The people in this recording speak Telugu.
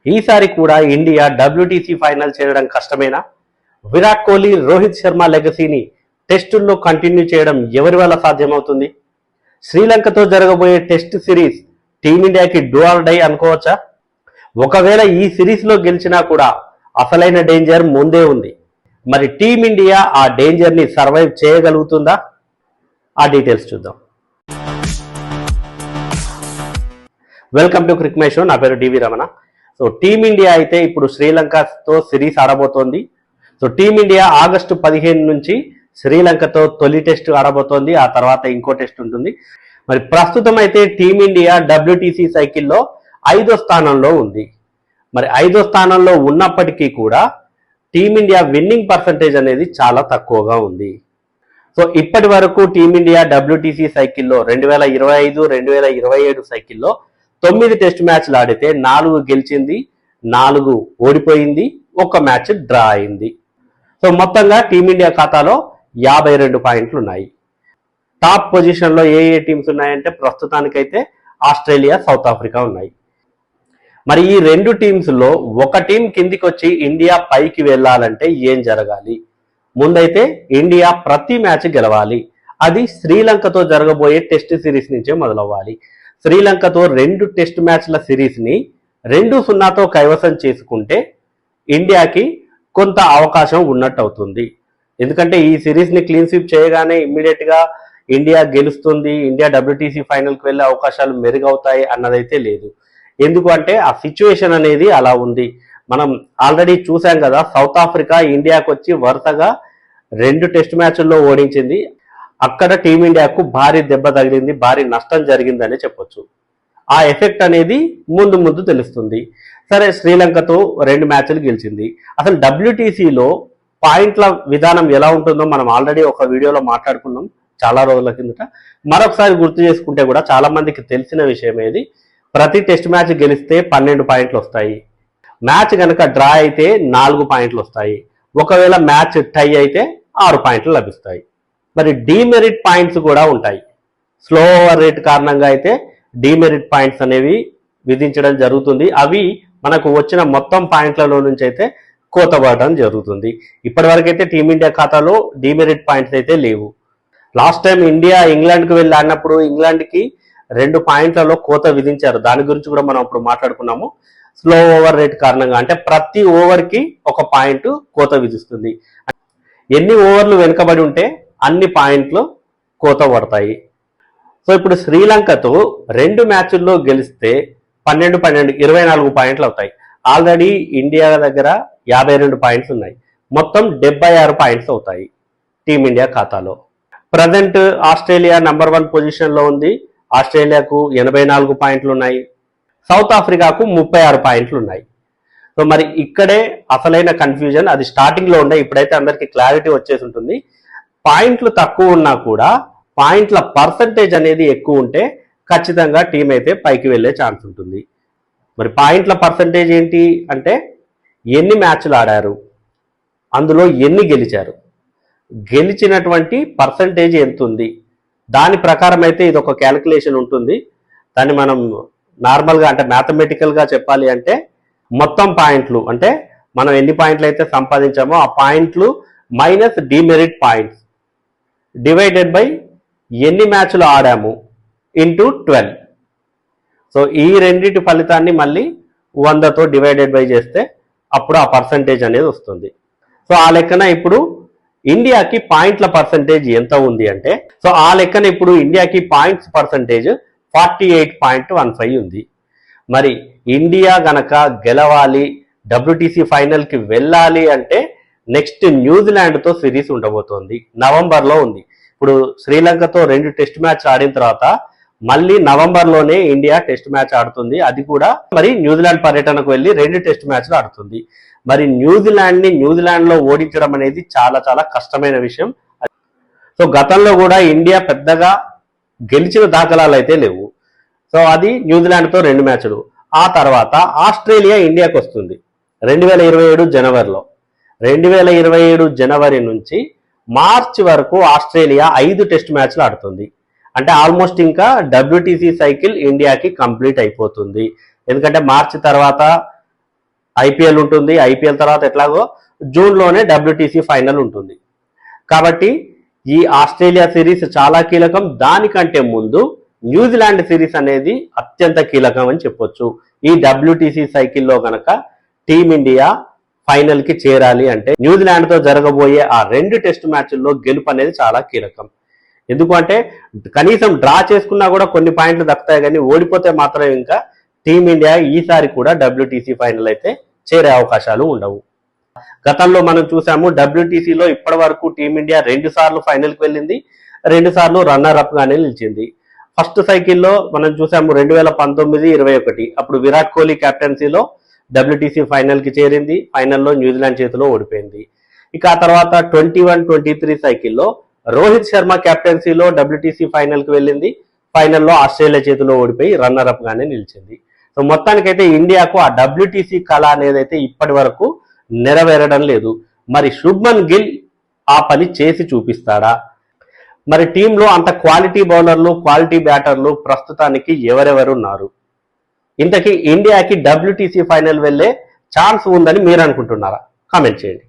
ఈసారి కూడా ఇండియా WTC ఫైనల్ చేరడం కష్టమేనా? విరాట్ కోహ్లీ, రోహిత్ శర్మ లెగసీని టెస్టుల్లో కంటిన్యూ చేయడం ఎవరి వల్ల సాధ్యమవుతుంది? శ్రీలంకతో జరగబోయే టెస్ట్ సిరీస్ టీమిండియాకి డూ ఆర్ డై అనుకోవచ్చా? ఒకవేళ ఈ సిరీస్లో గెలిచినా కూడా అసలైన డేంజర్ ముందే ఉంది. మరి టీమిండియా ఆ డేంజర్ని సర్వైవ్ చేయగలుగుతుందా? ఆ డీటెయిల్స్ చూద్దాం. Welcome to Crick my show. నా పేరు డివి రమణ. సో టీమిండియా అయితే ఇప్పుడు శ్రీలంకతో సిరీస్ ఆడబోతోంది. సో టీమిండియా ఆగస్టు 15 నుంచి శ్రీలంకతో తొలి టెస్ట్ ఆడబోతోంది. ఆ తర్వాత ఇంకో టెస్ట్ ఉంటుంది. మరి ప్రస్తుతం అయితే టీమిండియా WTC సైకిల్లో 5వ స్థానంలో ఉంది. మరి 5వ స్థానంలో ఉన్నప్పటికీ కూడా టీమిండియా విన్నింగ్ పర్సంటేజ్ అనేది చాలా తక్కువగా ఉంది. సో ఇప్పటి వరకు టీమిండియా WTC సైకిల్లో 2025, 2027 సైకిల్లో 9 టెస్ట్ మ్యాచ్లు ఆడితే 4 గెలిచింది, 4 ఓడిపోయింది, 1 మ్యాచ్ డ్రా అయింది. సో మొత్తంగా టీమిండియా ఖాతాలో 52 పాయింట్లు ఉన్నాయి. టాప్ పొజిషన్లో ఏ టీమ్స్ ఉన్నాయంటే ప్రస్తుతానికైతే ఆస్ట్రేలియా, సౌత్ ఆఫ్రికా ఉన్నాయి. మరి ఈ 2 టీమ్స్లో ఒక టీం కిందికి వచ్చి ఇండియా పైకి వెళ్ళాలంటే ఏం జరగాలి? ముందైతే ఇండియా ప్రతి మ్యాచ్ గెలవాలి. అది శ్రీలంకతో జరగబోయే టెస్ట్ సిరీస్ నుంచే మొదలవ్వాలి. శ్రీలంకతో 2 టెస్ట్ మ్యాచ్ల సిరీస్ని 2-0తో కైవసం చేసుకుంటే ఇండియాకి కొంత అవకాశం ఉన్నట్టు అవుతుంది. ఎందుకంటే ఈ సిరీస్ని క్లీన్ స్వీప్ చేయగానే ఇమ్మీడియట్గా ఇండియా గెలుస్తుంది, ఇండియా WTC ఫైనల్కి వెళ్ళే అవకాశాలు మెరుగవుతాయి అన్నదైతే లేదు. ఎందుకు అంటే ఆ సిచ్యువేషన్ అనేది అలా ఉంది. మనం ఆల్రెడీ చూసాం కదా, సౌత్ ఆఫ్రికా ఇండియాకు వచ్చి వరుసగా 2 టెస్ట్ మ్యాచ్ల్లో ఓడించింది. అక్కడ టీమిండియాకు భారీ దెబ్బ తగిలింది, భారీ నష్టం జరిగిందనే చెప్పొచ్చు. ఆ ఎఫెక్ట్ అనేది ముందు తెలుస్తుంది. సరే, శ్రీలంకతో 2 మ్యాచ్లు గెలిచింది. అసలు WTCలో పాయింట్ల విధానం ఎలా ఉంటుందో మనం ఆల్రెడీ ఒక వీడియోలో మాట్లాడుకున్నాం చాలా రోజుల కిందట. మరొకసారి గుర్తు చేసుకుంటే కూడా చాలా మందికి తెలిసిన విషయం ఏది, ప్రతి టెస్ట్ మ్యాచ్ గెలిస్తే 12 పాయింట్లు వస్తాయి. మ్యాచ్ కనుక డ్రా అయితే 4 పాయింట్లు వస్తాయి. ఒకవేళ మ్యాచ్ టై అయితే 6 పాయింట్లు లభిస్తాయి. మరి డీమెరిట్ పాయింట్స్ కూడా ఉంటాయి. స్లో ఓవర్ రేట్ కారణంగా అయితే డీమెరిట్ పాయింట్స్ అనేవి విధించడం జరుగుతుంది. అవి మనకు వచ్చిన మొత్తం పాయింట్లలో నుంచి అయితే కోతపడడం జరుగుతుంది. ఇప్పటివరకు అయితే టీమిండియా ఖాతాలో డీమెరిట్ పాయింట్స్ అయితే లేవు. లాస్ట్ టైం ఇండియా ఇంగ్లాండ్కి వెళ్ళి ఆడినప్పుడు ఇంగ్లాండ్కి 2 పాయింట్లలో కోత విధించారు. దాని గురించి కూడా మనం అప్పుడు మాట్లాడుకున్నాము. స్లో ఓవర్ రేట్ కారణంగా, అంటే ప్రతి ఓవర్కి 1 పాయింట్ కోత విధిస్తుంది. ఎన్ని ఓవర్లు వెనుకబడి ఉంటే అన్ని పాయింట్లు కోత పడతాయి. సో ఇప్పుడు శ్రీలంకతో 2 మ్యాచ్ల్లో గెలిస్తే 12 24 పాయింట్లు అవుతాయి. ఆల్రెడీ ఇండియా దగ్గర 52 పాయింట్స్ ఉన్నాయి. మొత్తం 76 పాయింట్స్ అవుతాయి టీమిండియా ఖాతాలో. ప్రజెంట్ ఆస్ట్రేలియా నంబర్ 1 పొజిషన్లో ఉంది. ఆస్ట్రేలియాకు 84 పాయింట్లు ఉన్నాయి. సౌత్ ఆఫ్రికాకు 36 పాయింట్లు ఉన్నాయి. సో మరి ఇక్కడే అసలైన కన్ఫ్యూజన్. అది స్టార్టింగ్లో ఉండే, ఇప్పుడైతే అందరికీ క్లారిటీ వచ్చేసి ఉంటుంది. పాయింట్లు తక్కువ ఉన్నా కూడా పాయింట్ల పర్సంటేజ్ అనేది ఎక్కువ ఉంటే ఖచ్చితంగా టీం అయితే పైకి వెళ్ళే ఛాన్స్ ఉంటుంది. మరి పాయింట్ల పర్సంటేజ్ ఏంటి అంటే ఎన్ని మ్యాచ్లు ఆడారు, అందులో ఎన్ని గెలిచారు, గెలిచినటువంటి పర్సంటేజ్ ఎంత ఉంది, దాని ప్రకారం అయితే ఇది ఒక క్యాలిక్యులేషన్ ఉంటుంది. దాన్ని మనం నార్మల్గా అంటే మ్యాథమెటికల్గా చెప్పాలి అంటే మొత్తం పాయింట్లు, అంటే మనం ఎన్ని పాయింట్లు అయితే సంపాదించామో ఆ పాయింట్లు minus demerit points divided by ఎన్ని మ్యాచ్లు ఆడాము ఇంటూ 12. సో ఈ రెండింటి ఫలితాన్ని మళ్ళీ 100తో డివైడెడ్ బై చేస్తే అప్పుడు ఆ పర్సంటేజ్ అనేది వస్తుంది. సో ఆ లెక్కన ఇప్పుడు ఇండియాకి పాయింట్ల పర్సంటేజ్ ఎంత ఉంది అంటే, సో ఆ లెక్కన ఇప్పుడు ఇండియాకి పాయింట్స్ పర్సంటేజ్ 48.15 ఉంది. మరి ఇండియా గనక గెలవాలి, WTC ఫైనల్కి వెళ్ళాలి అంటే నెక్స్ట్ న్యూజిలాండ్తో సిరీస్ ఉండబోతోంది. నవంబర్లో ఉంది. ఇప్పుడు శ్రీలంకతో 2 టెస్ట్ మ్యాచ్ ఆడిన తర్వాత మళ్ళీ నవంబర్లోనే ఇండియా టెస్ట్ మ్యాచ్ ఆడుతుంది. అది కూడా మరి న్యూజిలాండ్ పర్యటనకు వెళ్ళి 2 టెస్ట్ మ్యాచ్లు ఆడుతుంది. మరి న్యూజిలాండ్లో ఓడించడం అనేది చాలా చాలా కష్టమైన విషయం. సో గతంలో కూడా ఇండియా పెద్దగా గెలిచిన దాఖలాలు అయితే లేవు. సో అది న్యూజిలాండ్తో 2 మ్యాచ్లు. ఆ తర్వాత ఆస్ట్రేలియా ఇండియాకి వస్తుంది 2027 జనవరిలో. 2027 జనవరి నుంచి మార్చి వరకు ఆస్ట్రేలియా 5 టెస్ట్ మ్యాచ్లు ఆడుతుంది. అంటే ఆల్మోస్ట్ ఇంకా WTC సైకిల్ ఇండియాకి కంప్లీట్ అయిపోతుంది. ఎందుకంటే మార్చి తర్వాత ఐపీఎల్ ఉంటుంది, ఐపీఎల్ తర్వాత ఎట్లాగో జూన్లోనే WTC ఫైనల్ ఉంటుంది. కాబట్టి ఈ ఆస్ట్రేలియా సిరీస్ చాలా కీలకం. దానికంటే ముందు న్యూజిలాండ్ సిరీస్ అనేది అత్యంత కీలకం అని చెప్పొచ్చు. ఈ WTC సైకిల్లో గనక టీమిండియా ఫైనల్ కి చేరాలి అంటే న్యూజిలాండ్ తో జరగబోయే ఆ 2 టెస్ట్ మ్యాచ్ల్లో గెలుపు అనేది చాలా కీలకం. ఎందుకంటే కనీసం డ్రా చేసుకున్నా కూడా కొన్ని పాయింట్లు దక్కుతాయి, కానీ ఓడిపోతే మాత్రం ఇంకా టీమిండియా ఈసారి కూడా WTC ఫైనల్ అయితే చేరే అవకాశాలు ఉండవు. గతంలో మనం చూసాము WTCలో ఇప్పటి వరకు టీమిండియా 2 సార్లు ఫైనల్కి వెళ్ళింది, 2 సార్లు రన్నర్ అప్ గానే నిలిచింది. ఫస్ట్ సైకిల్లో మనం చూసాము 2019-21, అప్పుడు విరాట్ కోహ్లీ కెప్టెన్సీలో WTC ఫైనల్ కి చేరింది, ఫైనల్లో న్యూజిలాండ్ చేతిలో ఓడిపోయింది. ఇక ఆ తర్వాత 21-23 సైకిల్లో రోహిత్ శర్మ కెప్టెన్సీలో WTC ఫైనల్ కి వెళ్ళింది, ఫైనల్లో ఆస్ట్రేలియా చేతిలో ఓడిపోయి రన్నర్ అప్ గానే నిలిచింది. సో మొత్తానికైతే ఇండియాకు ఆ WTC కళ అనేది ఇప్పటి వరకు నెరవేరడం లేదు. మరి శుభ్మన్ గిల్ ఆ పని చేసి చూపిస్తాడా? మరి టీంలో అంత క్వాలిటీ బౌలర్లు, క్వాలిటీ బ్యాటర్లు ప్రస్తుతానికి ఎవరెవరున్నారు? ఇంతకీ ఇండియాకి WTC ఫైనల్ వెళ్ళే ఛాన్స్ ఉందని మీరు అనుకుంటున్నారా? కామెంట్ చేయండి.